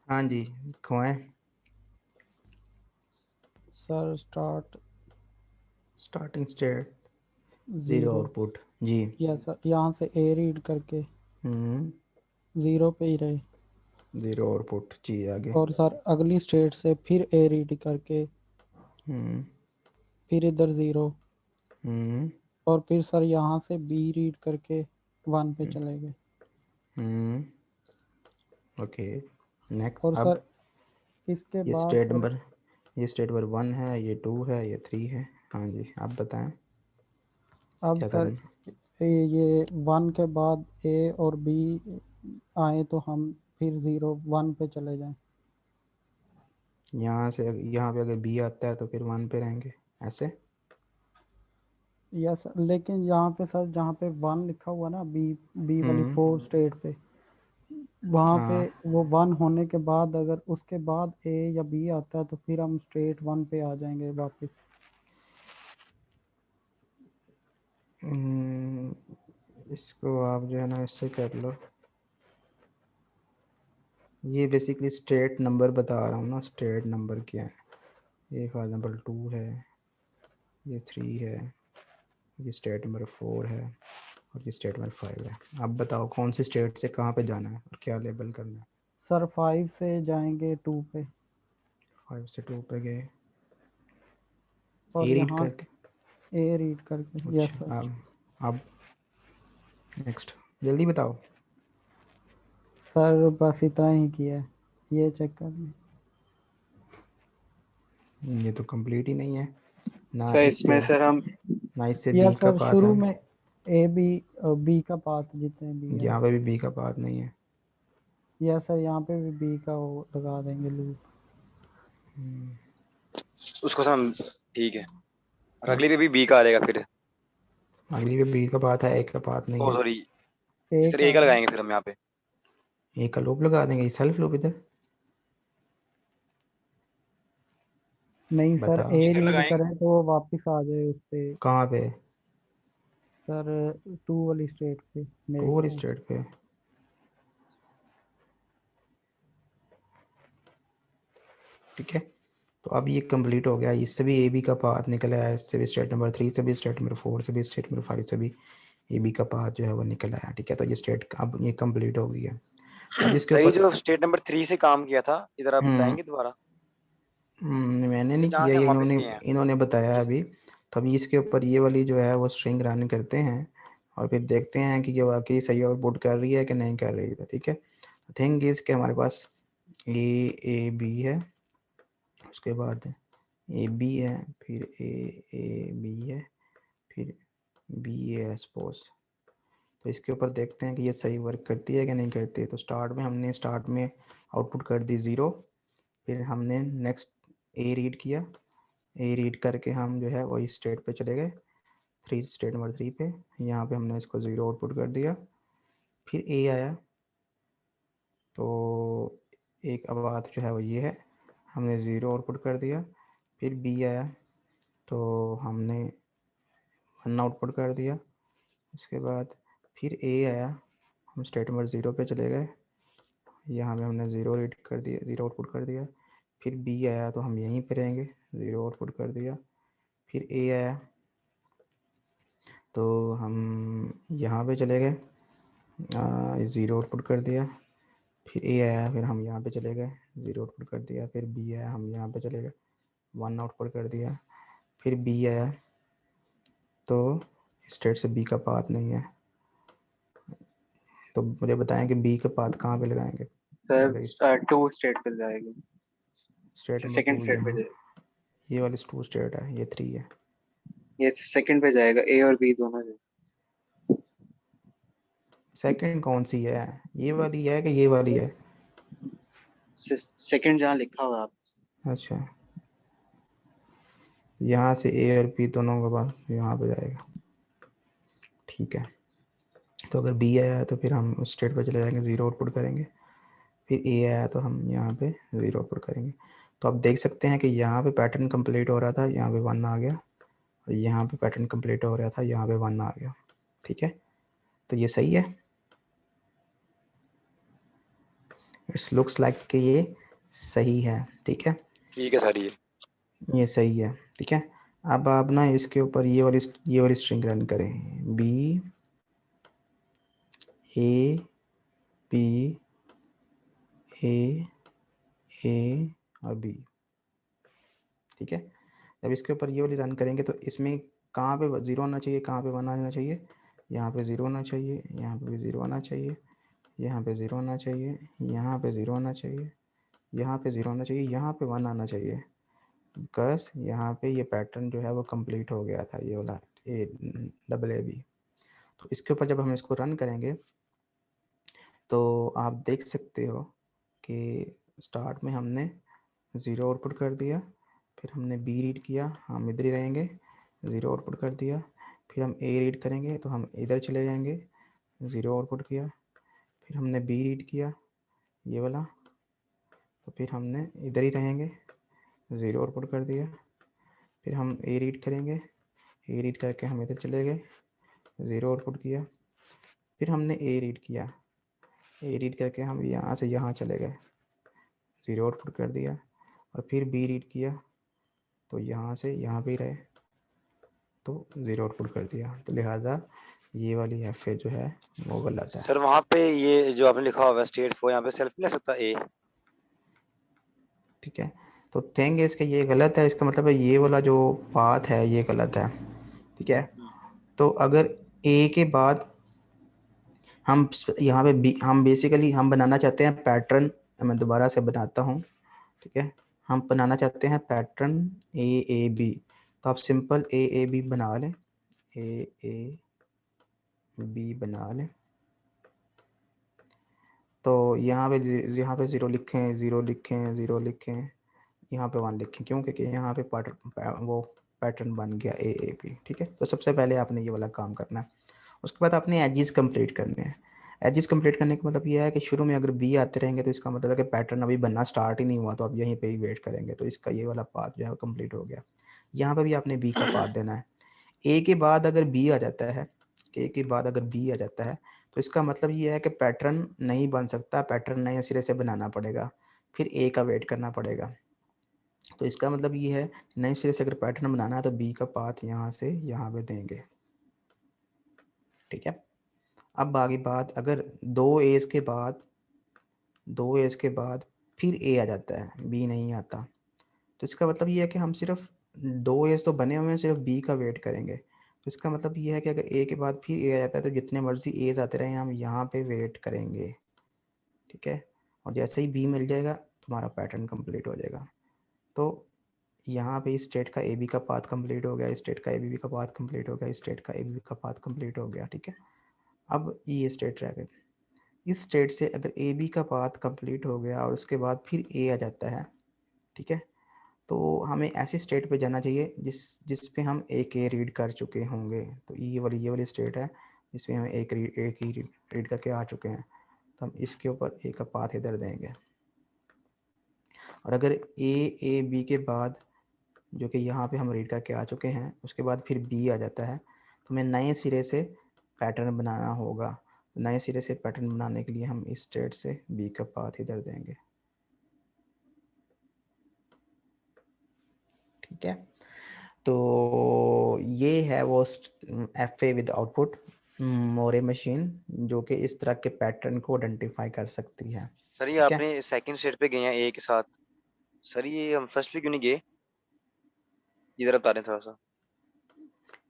हाँ जी, खुआएं। Sir start starting state, zero 0। Output जी। या सर यहाँ से ए रीड करके हम्म, 0 पे ही रहे। जीरो आउटपुट जी, आगे। और सर अगली स्टेट से फिर ए रीड करके हम्म फिर इधर 0। हम्म और फिर सर यहाँ से बी रीड करके 1 पे चले गए। हम्म ओके, नेक्स्ट। और अब सर इसके ये बाद स्टेट सर नंबर, ये स्टेट नंबर 1 है, ये 2 है, ये 3 है। हाँ जी, आप बताएं अब क्या सर करें। ये 1 के बाद ए और बी आए तो हम फिर 0 1 पे चले जाएं। यहाँ से यहाँ पे अगर बी आता है तो फिर 1 पे रहेंगे, ऐसे। यस, लेकिन यहाँ पे सर जहाँ पे 1 लिखा हुआ ना, बी बी वाली हम्म 4 स्टेट पे, वहाँ पे हाँ, वो 1 होने के बाद अगर उसके बाद ए या बी आता है तो फिर हम स्ट्रेट 1 पे आ जाएंगे वापस। इसको आप जो है ना इससे कर लो। ये बेसिकली स्टेट नंबर बता रहा हूँ ना, स्टेट नंबर क्या है। ये फॉर एग्जाम्पल 2 है, ये 3 है, ये स्टेट नंबर 4 है, और ये स्टेट नंबर 5 है। आप बताओ कौन सी स्टेट से कहाँ पे जाना है और क्या लेबल करना है। सर 5 से जाएंगे 2 पे 5 से 2 पे गए, और ए रीड यहाँ करके। ए रीड करके। Yes sir. अच्छा, अब नेक्स्ट, जल्दी बताओ। सर बस इतना ही किया है, ये चेक कर लें। ये तो कंप्लीट ही नहीं है ना, सर इससे इसमें सर हम ना इससे या बी का सर पाथ शुरू है। में ए बी बी का पाथ जितने भी है। यहाँ पे भी बी का पाथ नहीं है। या सर यहाँ पे भी बी का वो लगा देंगे लूप। उसको सम ठीक है, और अगली पे भी बी का आ जाएगा फिर। अगली पे बी का पाथ है, एक का पाथ नहीं ओ है। सॉरी, ए सर का ए का है। लगाएंगे फिर हम यहाँ पे। एक का लूप लगा देंगे, सेल्फ लूप इधर। नहीं सर, बताओ ए सर रीड लगाएंगे। करें तो वो वापस आ जाए उस पे। कहाँ पे, सर 2 वाली स्टेट पे मेरे कोर ख्याल। स्टेट पे। ठीक है, तो अब ये कंप्लीट हो गया। इससे भी ए बी का पाथ निकल आया, इससे भी स्टेट नंबर 3 से भी, स्टेट नंबर 4 से भी, स्टेट नंबर 5 से भी ए बी का पाथ जो है वो निकल आया। ठीक है, तो ये स्टेट अब ये कंप्लीट हो गई है। अब इसके सर ये ऊपर जो स्टेट नंबर 3 से काम किया था, इधर आप हम्म बताएंगे दोबारा। मैंने जैसे नहीं जहाँ किया, से हम ये वापस इन्होंने किए हैं। इन्होंने बताया जिस अभी। तभी इसके ऊपर ये वाली जो है वो स्ट्रिंग रन करते हैं और फिर देखते हैं कि ये वाकई सही आउटपुट कर रही है कि नहीं कर रही है। ठीक है, थिंग इज के हमारे पास ए बी है, उसके बाद ए बी है, फिर ए बी है, फिर बी है सपोज। तो इसके ऊपर देखते हैं कि ये सही वर्क करती है कि नहीं करती है। तो स्टार्ट में आउटपुट कर दी 0, फिर हमने नेक्स्ट ए रीड किया, ए रीड करके हम जो है वही स्टेट पे चले गए, स्टेट नंबर 3 पे। यहाँ पे हमने इसको 0 आउटपुट कर दिया। फिर ए आया, तो एक अब बात जो है वो ये है, हमने 0 आउटपुट कर दिया। फिर बी आया, तो हमने 1 आउटपुट कर दिया। उसके बाद फिर ए आया, हम स्टेट नंबर 0 पे चले गए, यहाँ पे हमने 0 रीड कर दिया, 0 आउटपुट कर दिया। फिर बी आया तो हम यहीं पे रहेंगे, 0 आउटपुट कर दिया। फिर ए आया तो हम यहाँ पे चले गए, 0 आउटपुट कर दिया। फिर ए आया, फिर हम यहाँ पे चले गए, 0 आउटपुट कर दिया। फिर बी आया, हम यहाँ पे चले गए, 1 आउटपुट कर दिया। फिर बी आया, तो स्टेट से बी का पाथ नहीं है। तो मुझे बताएं कि बी का पाथ कहाँ पे लगाएंगे। अगर इस सर 2 स्टेट पे जाएंगे, स्टेट नंबर सेकंड 2 स्टेट पे यहाँ, जाएगा। ये वाली 2 स्टेट है, ये 3 है। ये सेकंड पे जाएगा, ए और बी दोनों जाएगा। सेकंड कौन सी है, ये वाली है कि ये वाली है। सेकंड जहाँ लिखा हुआ है आप। अच्छा, यहाँ से ए और बी दोनों के बाद यहाँ पे जाएगा। ठीक है, तो अगर बी आया तो फिर हम उस स्टेट पर चले जाएंगे, 0 आउटपुट करेंगे। फिर ए आया तो हम यहाँ पे 0 आउटपुट करेंगे। तो आप देख सकते हैं कि यहाँ पे पैटर्न कंप्लीट हो रहा था, यहाँ पे 1 आ गया, और यहाँ पे पैटर्न कंप्लीट हो रहा था, यहाँ पे 1 आ गया। ठीक है, तो ये सही है। इट्स लुक्स लाइक कि ये सही है, ठीक है, ठीक है सर ये सही है, ठीक है। अब आप ना इसके ऊपर ये वाली स्ट्रिंग रन करें, बी ए बी ए और बी, ठीक है। जब इसके ऊपर ये वाली रन करेंगे तो इसमें कहाँ पे 0 आना चाहिए, कहाँ पे 1 आना चाहिए, यहाँ पे 0 आना चाहिए, यहाँ पे भी 0 आना चाहिए, यहाँ पे 0 आना चाहिए, यहाँ पे 0 आना चाहिए, यहाँ पे 0 आना चाहिए, यहाँ पे 1 आना चाहिए, बिकॉज यहाँ पे ये पैटर्न जो है वो कंप्लीट हो गया था, ये वाला A तो इसके ऊपर जब हम इसको रन करेंगे तो आप देख सकते हो कि स्टार्ट में हमने 0 आउटपुट कर दिया, फिर हमने बी रीड किया, हम इधर ही रहेंगे, 0 आउटपुट कर दिया, फिर हम ए रीड करेंगे तो हम इधर चले जाएंगे, 0 आउटपुट किया, फिर हमने बी रीड किया ये वाला, तो फिर हमने इधर ही रहेंगे, 0 आउटपुट कर दिया, फिर हम ए रीड करेंगे, ए रीड करके हम इधर चले गए, 0 आउटपुट किया, फिर हमने ए रीड किया, ए रीड करके हम यहाँ से यहाँ चले गए, 0 आउटपुट कर दिया, और फिर बी रीड किया तो यहाँ से यहाँ पे ही रहे तो 0 आउटपुट कर दिया, तो लिहाजा ये वाली एफ ए जो है वो गलत है। सर वहाँ पे ये जो आपने लिखा हुआ है स्टेट 4, यहाँ पे सेल्फ नहीं ले सकता ए? ठीक है, तो थिंग इसका ये गलत है, इसका मतलब है ये वाला जो पाथ है ये गलत है, ठीक है। तो अगर ए के बाद हम यहाँ पे बी, हम बेसिकली हम बनाना चाहते हैं पैटर्न, मैं दोबारा से बनाता हूँ, ठीक है, हम बनाना चाहते हैं पैटर्न ए बी, तो आप सिंपल ए बी बना लें, ए बी बना लें, तो यहाँ पे 0 लिखें, 0 लिखें, 0 लिखें, यहाँ पे 1 लिखें, क्यों, क्योंकि यहाँ पे वो पैटर्न बन गया ए बी, ठीक है। तो सबसे पहले आपने ये वाला काम करना है, उसके बाद आपने एजेस कंप्लीट करने हैं। एजेस कंप्लीट करने का मतलब ये है कि शुरू में अगर बी आते रहेंगे तो इसका मतलब है कि पैटर्न अभी बनना स्टार्ट ही नहीं हुआ, तो आप यहीं पे ही वेट करेंगे, तो इसका ये वाला पाथ जो है कंप्लीट हो गया। यहाँ पे भी आपने बी का पाथ देना है, ए के बाद अगर बी आ जाता है, ए के बाद अगर बी आ जाता है तो इसका मतलब ये है कि पैटर्न नहीं बन सकता, पैटर्न नए सिरे से बनाना पड़ेगा, फिर ए का वेट करना पड़ेगा। तो इसका मतलब ये है नए सिरे से अगर पैटर्न बनाना है तो बी का पाथ यहाँ से यहाँ पे देंगे, ठीक है। अब आगे बात, अगर 2 एज के बाद फिर ए आ जाता है, बी नहीं आता, तो इसका मतलब ये है कि हम सिर्फ 2 एज तो बने हुए हैं, सिर्फ बी का वेट करेंगे। तो इसका मतलब ये है कि अगर ए के बाद फिर ए आ जाता है तो जितने मर्जी एज आते रहे हम यहाँ पे वेट करेंगे, ठीक है, और जैसे ही बी मिल जाएगा तुम्हारा पैटर्न कंप्लीट हो जाएगा। तो यहाँ पे स्टेट का ए बी का पाथ कंप्लीट हो गया, स्टेट का ए बी का पाथ कंप्लीट हो गया, स्टेट का ए बी का पाथ कंप्लीट हो गया, ठीक है। अब ये स्टेट रह गए, इस स्टेट से अगर ए बी का पाथ कंप्लीट हो गया और उसके बाद फिर ए आ जाता है, ठीक है, तो हमें ऐसी स्टेट पे जाना चाहिए जिस पे हम एक ए रीड कर चुके होंगे। तो ये वाली स्टेट है जिसमें हम एक ही रीड करके आ चुके हैं, तो हम इसके ऊपर ए का पाथ इधर देंगे। और अगर ए बी के बाद, जो कि यहाँ पे हम रीड करके आ चुके हैं, उसके बाद फिर बी आ जाता है, तो हमें नए सिरे से पैटर्न बनाना होगा। नए सिरे से पैटर्न बनाने के लिए हम इस स्टेट से बी का पाथ इधर देंगे, ठीक है। तो ये है वो F A with output Moore machine, जो कि इस तरह के पैटर्न को आइडेंटिफाई कर सकती है। सर ये आपने सेकंड स्टेट पे गए हैं ए के साथ, सर ये हम फर्स्ट पे क्यों नहीं गए, ये जरा बता दें थोड़ा सा।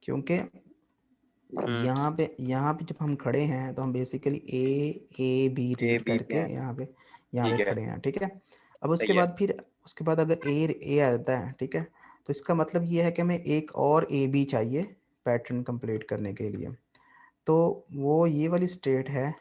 क्योंकि यहाँ पे जब हम खड़े हैं तो हम बेसिकली ए बी रीड करके यहाँ पे खड़े हैं, ठीक है। अब उसके बाद अगर ए आ जाता है, ठीक है, तो इसका मतलब ये है कि हमें एक और ए बी चाहिए पैटर्न कंप्लीट करने के लिए। तो वो ये वाली स्टेट है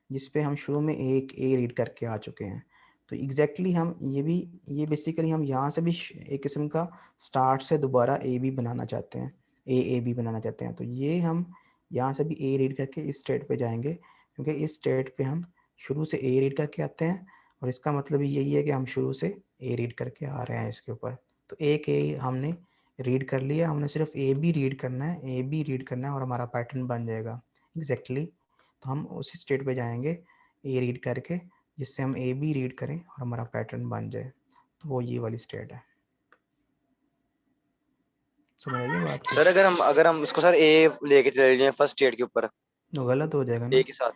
जिस पे हम शुरू में एक ए रीड करके आ चुके हैं। तो एग्जैक्टली हम ये बेसिकली हम यहाँ से भी एक किस्म का स्टार्ट से दोबारा ए बी बनाना चाहते हैं, ए बी बनाना चाहते हैं। तो ये हम यहाँ से भी ए रीड करके इस स्टेट पे जाएंगे, क्योंकि इस स्टेट पे हम शुरू से ए रीड करके आते हैं, और इसका मतलब यही है कि हम शुरू से ए रीड करके आ रहे हैं इसके ऊपर। तो एक ए हमने रीड कर लिया, हमने सिर्फ ए बी रीड करना है और हमारा पैटर्न बन जाएगा एग्जैक्टली। तो हम उसी स्टेट पे जाएंगे ए रीड करके, जिससे हम ए बी रीड करें और हमारा पैटर्न बन जाए, तो वो ये वाली स्टेट है। समझ आइए बात को? सर अगर हम इसको सर ए लेके चले जाएं फर्स्ट स्टेट के ऊपर तो गलत हो जाएगा ए ना। के साथ,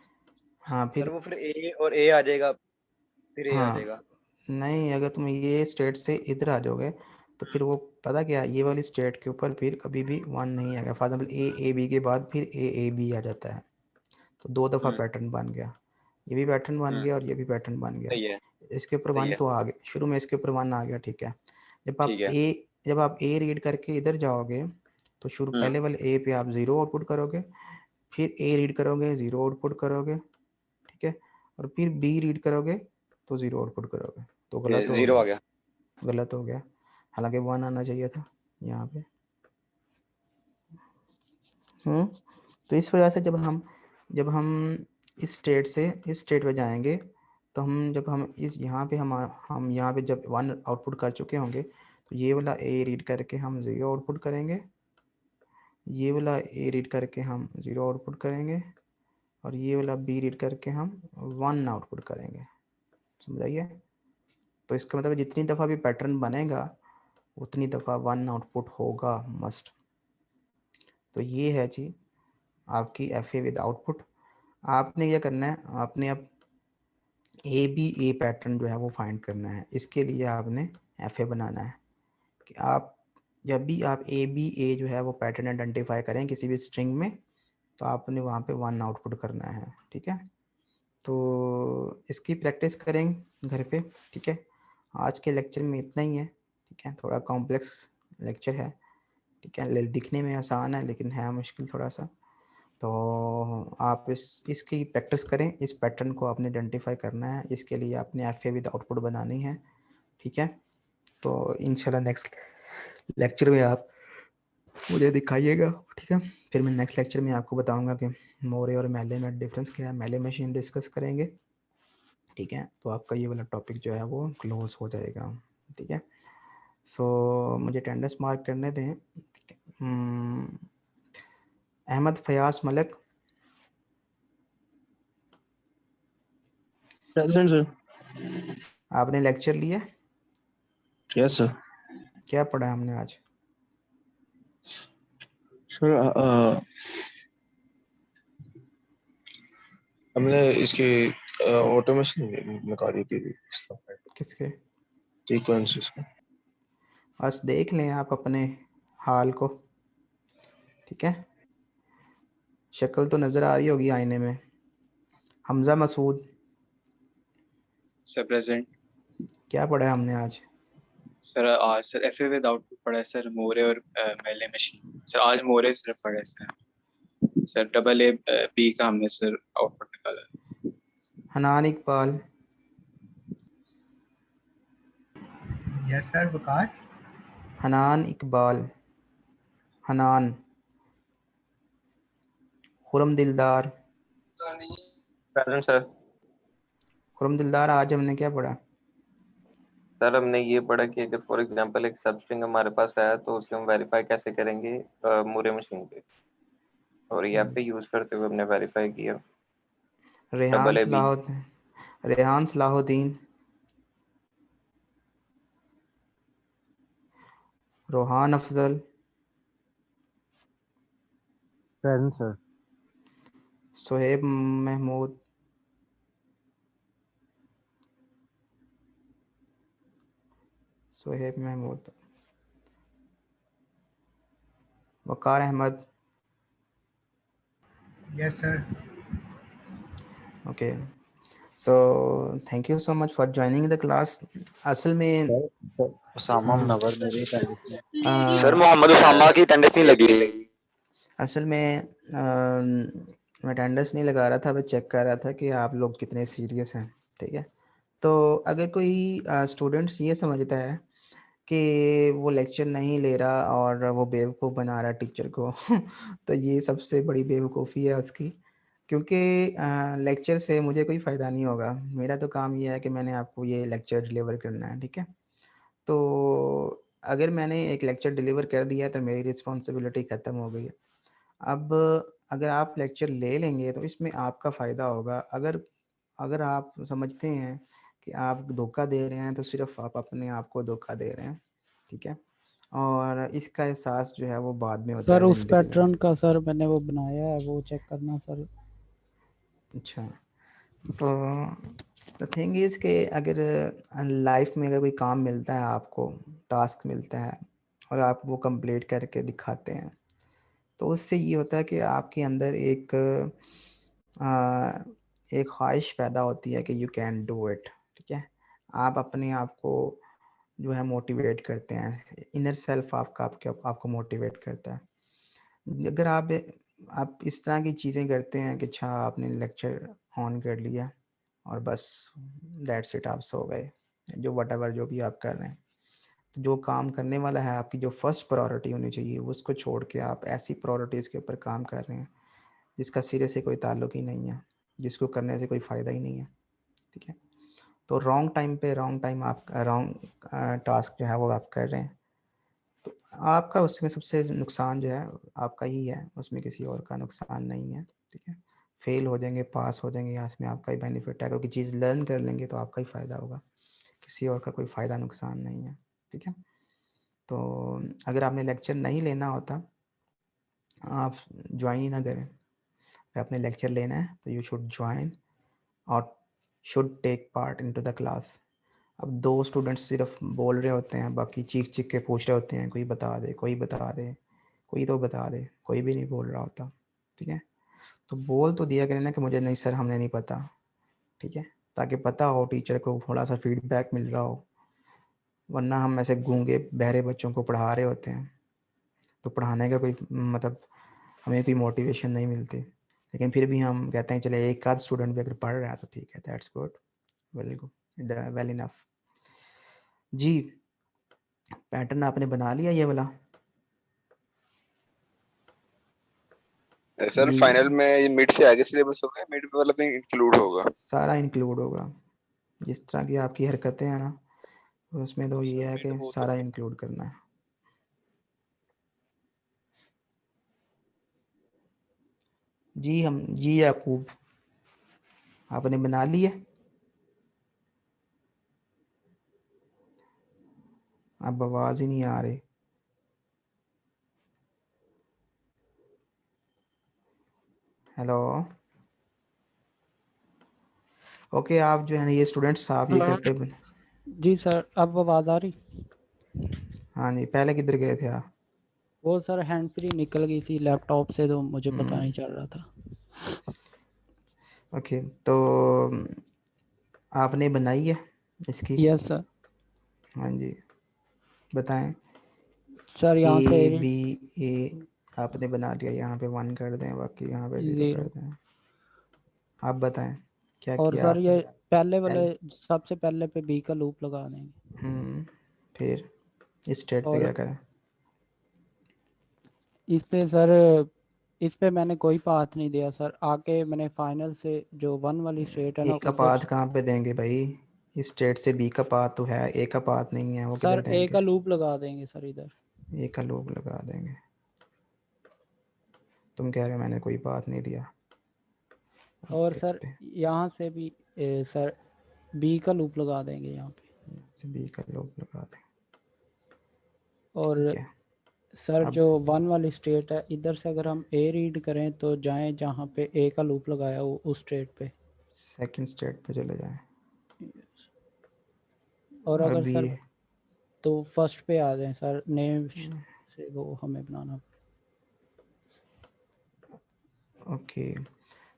हाँ सर फिर, वो फिर ए और ए आ जाएगा, फिर ए आ हाँ जाएगा। नहीं, अगर तुम ये स्टेट से इधर आ जाओगे तो फिर वो पता क्या, ये वाली स्टेट के ऊपर फिर कभी भी 1 नहीं आएगा। फॉर एग्जाम्पल ए बी के बाद फिर ए बी आ जाता है, तो 2 दफ़ा पैटर्न बन गया। ये भी पैटर्न बन गया और ये भी पैटर्न बन गया। सही है, इसके ऊपर सही 1 है, तो आ गया, शुरू में इसके ऊपर 1 आ गया, ठीक है। ठीक है। जब आप ए रीड करके इधर जाओगे तो शुरू पहले वाले ए पे आप 0 आउटपुट करोगे, फिर ए रीड करोगे 0 आउटपुट करोगे, ठीक है, और फिर बी रीड करोगे तो 0 आउटपुट करोगे, तो गलत हो 0 गया, आ गया। गलत हो गया। हालांकि 1 आना चाहिए था यहाँ पे। तो इस वजह से जब हम इस स्टेट से इस स्टेट पे जाएंगे, तो जब हम इस यहाँ पे हम यहाँ पे जब 1 आउटपुट कर चुके होंगे, तो ये वाला ए रीड करके हम 0 आउटपुट करेंगे, ये वाला ए रीड करके हम 0 आउटपुट करेंगे, और ये वाला बी रीड करके हम 1 आउटपुट करेंगे। समझाइए? तो इसका मतलब जितनी दफ़ा भी पैटर्न बनेगा उतनी दफ़ा 1 आउटपुट होगा मस्ट। तो ये है जी आपकी एफ ए विद आउटपुट। आपने क्या करना है, आपने अब ए बी ए पैटर्न जो है वो फाइंड करना है। इसके लिए आपने एफ ए बनाना है कि आप जब भी आप ए बी ए जो है वो पैटर्न आइडेंटिफाई करें किसी भी स्ट्रिंग में, तो आपने वहाँ पे 1 आउटपुट करना है, ठीक है। तो इसकी प्रैक्टिस करेंगे घर पे, ठीक है। आज के लेक्चर में इतना ही है, ठीक है। थोड़ा कॉम्प्लेक्स लेक्चर है, ठीक है, दिखने में आसान है लेकिन है मुश्किल थोड़ा सा। तो आप इसकी प्रैक्टिस करें, इस पैटर्न को आपने आइडेंटिफाई करना है, इसके लिए आपने एफ ए विद आउटपुट बनानी है, ठीक है। तो इंशाल्लाह नेक्स्ट लेक्चर में आप मुझे दिखाइएगा, ठीक है। फिर मैं नेक्स्ट लेक्चर में आपको बताऊंगा कि मोरे और मेले में डिफरेंस क्या है, मेले मशीन डिस्कस करेंगे, ठीक है। तो आपका ये वाला टॉपिक जो है वो क्लोज हो जाएगा, ठीक है। सो मुझे अटेंडेंस मार्क करने दें। Ahmed Fayaz Malik, present sir. आपने लेक्चर लिया? Yes sir. क्या पढ़ा हमने आज? सर हमने इसके ऑटोमेशन निकाली थी, किसके? सीक्वेंसेस का। बस देख लें आप अपने हाल को, ठीक है। शक्ल तो नज़र आ रही होगी आईने में। Hamza Masood, sir present. क्या पढ़ा है हमने आज? सर आज sir F A with output पढ़ा है सर, मोरे और मेले मशीन। सर आज मोरे सिर्फ पढ़ा है sir. Sir double A B का हमने सर आउटपुट निकाला। Hanan Iqbal, yes sir. Waqar, Hanan Iqbal, Hanan. Khurram Dildar, present sir. Khurram दिलदार, आज हमने क्या पढ़ा? सर हमने ये पढ़ा कि अगर फॉर एग्जांपल एक सब स्ट्रिंग हमारे पास है तो उसे हम वेरीफाई कैसे करेंगे मूरे मशीन पे, और ये एफ यूज करते हुए हमने वेरीफाई किया। Rehan Salahuddin, Rehan Salahuddin, Rohan Afzal, present sir. Sohaib Mahmood, Sohaib Mahmood, Waqar Ahmed, yes sir. Okay. So thank you so much for joining the class. असल में उसामा मुनव्वर मेरी अटेंडेंस सर मोहम्मद उसामा की अटेंडेंस नहीं लगी। असल में मैं अटेंडेंस नहीं लगा रहा था, मैं चेक कर रहा था कि आप लोग कितने सीरियस हैं, ठीक है। तो अगर कोई स्टूडेंट्स ये समझता है कि वो लेक्चर नहीं ले रहा और वो बेवकूफ़ बना रहा है टीचर को तो ये सबसे बड़ी बेवकूफ़ी है उसकी, क्योंकि लेक्चर से मुझे कोई फ़ायदा नहीं होगा। मेरा तो काम ये है कि मैंने आपको ये लेक्चर डिलीवर करना है, ठीक है। तो अगर मैंने एक लेक्चर डिलीवर कर दिया तो मेरी रिस्पॉन्सिबिलिटी ख़त्म हो गई है। अब अगर आप लेक्चर ले लेंगे तो इसमें आपका फ़ायदा होगा। अगर अगर आप समझते हैं कि आप धोखा दे रहे हैं तो सिर्फ आप अपने आप को धोखा दे रहे हैं, ठीक है। और इसका एहसास जो है वो बाद में होता सर है उस ज़िंदगी में। पैटर्न का सर मैंने वो बनाया है, वो चेक करना सर। अच्छा, तो द थिंग इज़ कि अगर लाइफ में अगर कोई काम मिलता है आपको, टास्क मिलता है और आप वो कंप्लीट करके दिखाते हैं, तो उससे ये होता है कि आपके अंदर एक ख्वाहिश पैदा होती है कि यू कैन डू इट, ठीक है। आप अपने आप को जो है मोटिवेट करते हैं, इनर सेल्फ आपका आपको मोटिवेट करता है। अगर आप इस तरह की चीज़ें करते हैं कि अच्छा आपने लेक्चर ऑन कर लिया और बस दैट्स इट, आप सो गए, जो वट जो भी आप कर रहे हैं, तो जो काम करने वाला है आपकी जो फर्स्ट प्रायोरिटी होनी चाहिए उसको छोड़ के आप ऐसी प्रायोरिटीज़ के ऊपर काम कर रहे हैं जिसका सिरे से कोई ताल्लुक ही नहीं है, जिसको करने से कोई फ़ायदा ही नहीं है, ठीक है। तो रॉन्ग टाइम पे रॉन्ग टाइम आप रॉन्ग टास्क जो है वो आप कर रहे हैं, तो आपका उसमें सबसे नुकसान जो है आपका ही है, उसमें किसी और का नुकसान नहीं है, ठीक है। फेल हो जाएंगे, पास हो जाएंगे, यहाँ इसमें आपका ही बेनिफिट है, क्योंकि चीज़ लर्न कर लेंगे तो आपका ही फ़ायदा होगा, किसी और का कोई फ़ायदा नुकसान नहीं है, ठीक है। तो अगर आपने लेक्चर नहीं लेना होता आप ज्वाइन ही ना करें। अगर आपने लेक्चर लेना है तो यू शुड ज्वाइन और should take part into the class. अब 2 स्टूडेंट्स सिर्फ बोल रहे होते हैं, बाकी चीख चीख के पूछ रहे होते हैं कोई बता दे, कोई बता दे, कोई तो बता दे, कोई भी नहीं बोल रहा होता, ठीक है। तो बोल तो दिया करें ना कि मुझे नहीं सर हमें नहीं पता, ठीक है, ताकि पता हो, टीचर को थोड़ा सा फीडबैक मिल रहा हो। वरना हम ऐसे गूंगे बहरे बच्चों को पढ़ा रहे होते हैं तो पढ़ाने का कोई मतलब हमें कोई मोटिवेशन नहीं मिलती, लेकिन फिर भी हम कहते हैं चले एक आध स्टूडेंट भी अगर पढ़ रहा है तो ठीक है, that's good, very good, well enough. जी, पैटर्न आपने बना लिया ये वाला? सर जी फाइनल में ये मिड से आगे सिलेबस होगा, मिड में वाला भी इंक्लूड होगा? सारा इंक्लूड होगा, जिस तरह की आपकी हरकतें हैं ना उसमें तो ये है कि सारा इंक्लूड करना है। जी याकूब, आपने बना लिए? अब आवाज़ ही नहीं आ रही। हेलो, ओके, आप जो है ना ये स्टूडेंट्स आप ये करके जी सर, अब आवाज़ आ रही? हाँ जी, पहले किधर गए थे आप? वो सर हैंड फ्री निकल गई थी लैपटॉप से, तो मुझे पता नहीं चल रहा था। ओके, तो आपने बनाई है इसकी? Yes sir. हाँ जी, बताएं। सर यहाँ से ए बी ए आपने बना लिया, यहाँ पे 1 कर दें, बाकी यहाँ पे 0 कर 0। दें। आप बताएं क्या और किया सर आपने? ये पहले वाले सबसे पहले पे बी का लूप लगा देंगे। फिर इस स्टेट पे और क्या करें? इस पे सर, इस पे मैंने कोई पाथ नहीं दिया सर, आके मैंने फाइनल से जो 1 वाली स्टेट है ए ना का उधर पाथ कहाँ पे देंगे भाई? इस स्टेट से बी का पाथ तो है, ए का पाथ नहीं है, वो किधर सर ए देंगे? का लूप लगा देंगे सर इधर। ए का लूप लगा देंगे? तुम कह रहे हो मैंने कोई पाथ नहीं दिया। और इस सर पे यहाँ से भी सर बी का लूप लगा देंगे यहाँ पे। बी का लूप लगा दें, और ठीक है। सर अब जो 1 वाली स्टेट है, इधर से अगर हम ए रीड करें तो जाएं जहाँ पे ए का लूप लगाया हो उस स्टेट पे। सेकंड स्टेट पे चले जाएं। और अगर अभी सर तो फर्स्ट पे आ जाएं सर, नेम से वो हमें बनाना। ओके,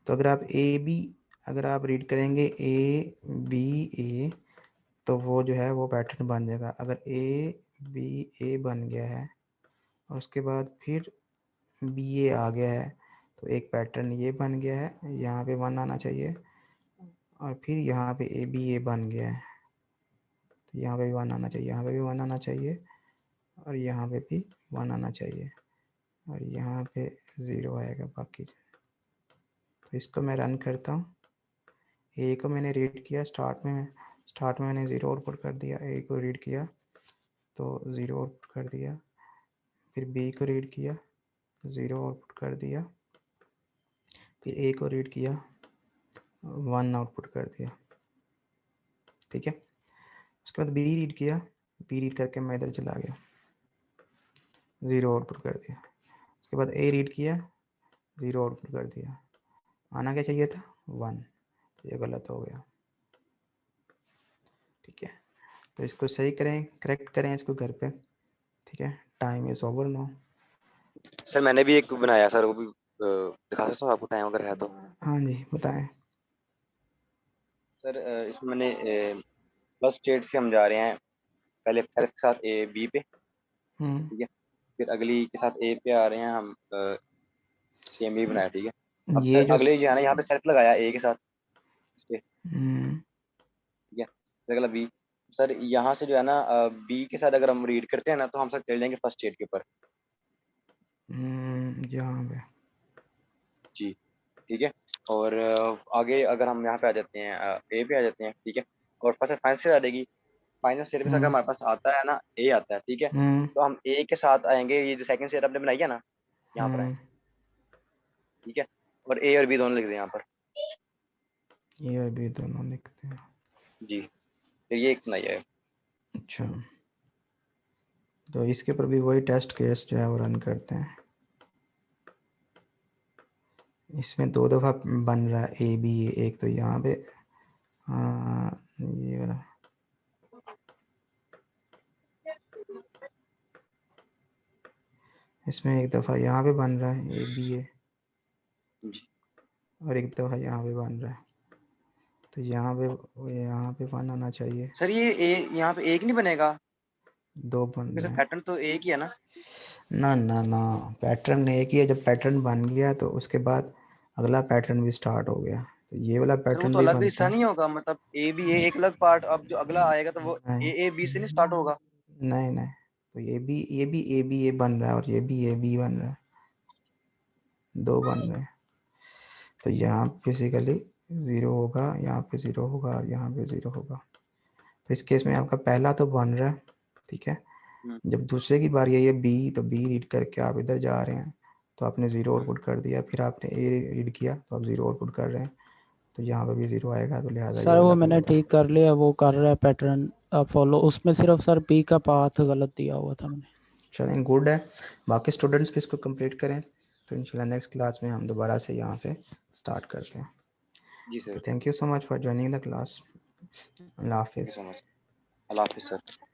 तो अगर आप रीड करेंगे ए बी ए तो वो जो है वो पैटर्न बन जाएगा। अगर ए बी ए बन गया है और उसके बाद फिर बी ए आ गया है तो एक पैटर्न ये बन गया है, यहाँ पे 1 आना चाहिए, और फिर यहाँ पे ए बी ए बन गया है तो यहाँ पे भी 1 आना चाहिए, यहाँ पे भी 1 आना चाहिए, और यहाँ पे भी 1 आना चाहिए, और यहाँ पे 0 आएगा बाकी। तो इसको मैं रन करता हूँ। ए को मैंने रीड किया, स्टार्ट में मैंने 0 आउटपुट कर दिया, ए को रीड किया तो 0 आउटपुट कर दिया, फिर बी को रीड किया 0 आउटपुट कर दिया, फिर ए को रीड किया 1 आउटपुट कर दिया, ठीक है। उसके बाद बी रीड किया, बी रीड करके मैं इधर चला गया, 0 आउटपुट कर दिया। उसके बाद ए रीड किया, 0 आउटपुट कर दिया। आना क्या चाहिए था 1, ये गलत हो गया, ठीक है। तो इसको सही करें, करेक्ट करें इसको घर पे, ठीक है। Time is over no. Sir मैंने भी एक बनाया सर, वो भी दिखा सकता हूँ आपको टाइम अगर है तो। हाँ जी बताएं। सर इसमें मैंने फर्स्ट स्टेट से हम जा रहे हैं, पहले सेल्फ के साथ ए बी पे, ठीक है। फिर अगली के साथ ए पे आ रहे हैं हम, सेम भी बनाया, ठीक है। अब ये सर जो अगले जो है ना, यहाँ पे सेल्फ लगाया ए के साथ इस पे, हम्म, ठीक है। फिर अगला बी, सर यहाँ से जो है ना बी के साथ अगर हम रीड करते हैं ना तो हम सर चले जाएंगे फर्स्ट स्टेट के ऊपर यहाँ पे जी, ठीक है। और आगे अगर हम यहाँ पे आ जाते हैं, ए पे आ जाते हैं, ठीक है। और फर्स्ट फाइनल से आ जाएगी, फाइनल स्टेट में से अगर हमारे पास आता है ना ए आता है, ठीक है। तो हम ए के साथ आएंगे, ये जो सेकंड स्टेट आपने बनाई है ना, यहाँ पर आए, ठीक है। और ए और बी दोनों लिख दें यहाँ पर ए और बी दोनों लिखते हैं जी। तो ये एक बनाई है। अच्छा, तो इसके ऊपर भी वही टेस्ट केस जो है वो रन करते हैं। इसमें 2 दफ़ा बन रहा है ए बी, एक तो यहाँ पे, हाँ ये वाला, इसमें एक दफ़ा यहाँ पे बन रहा है ए बी ए, और एक दफ़ा यहाँ पे बन रहा है, तो यहाँ पे 1 आना चाहिए। सर ये ए यहाँ पे एक नहीं बनेगा, 2 बन रहे हैं। पैटर्न तो एक ही है ना। ना ना ना, पैटर्न एक ही है। जब पैटर्न बन गया तो उसके बाद अगला पैटर्न भी स्टार्ट हो गया, तो ये वाला सर वो पैटर्न तो भी अलग बनता हिस्सा है। नहीं होगा, मतलब ए बी ए एक अलग पार्ट, अब जो अगला आएगा तो वो ए बी से नहीं स्टार्ट होगा। नहीं नहीं, तो ये भी ए बी ए बन रहा है, और ये बी बन रहा है, 2 बन रहे हैं। तो यहाँ बेसिकली 0 होगा, यहाँ पे 0 होगा, और यहाँ पे 0 होगा। तो इस केस में आपका पहला तो बन रहा है, ठीक है। जब दूसरे की बारी है ये बी, तो बी रीड करके आप इधर जा रहे हैं, तो आपने 0 आउटपुट कर दिया। फिर आपने ए रीड किया तो आप 0 आउटपुट कर रहे हैं, तो यहाँ पे भी 0 आएगा, तो लिहाजा ये सर वो वाला मैंने गलत है। ठीक कर लिया, वो कर रहा है पैटर्न फॉलो। उसमें सिर्फ सर पी का पाथ गलत दिया हुआ था मैंने। चलें, गुड है। बाकी स्टूडेंट्स भी इसको कंप्लीट करें, तो इंशाल्लाह नेक्स्ट क्लास में हम दोबारा से यहाँ से स्टार्ट करते हैं। जी sir. Thank you so much for joining the class. अल्लाह हाफिज़। अल्लाह हाफिज़ सर।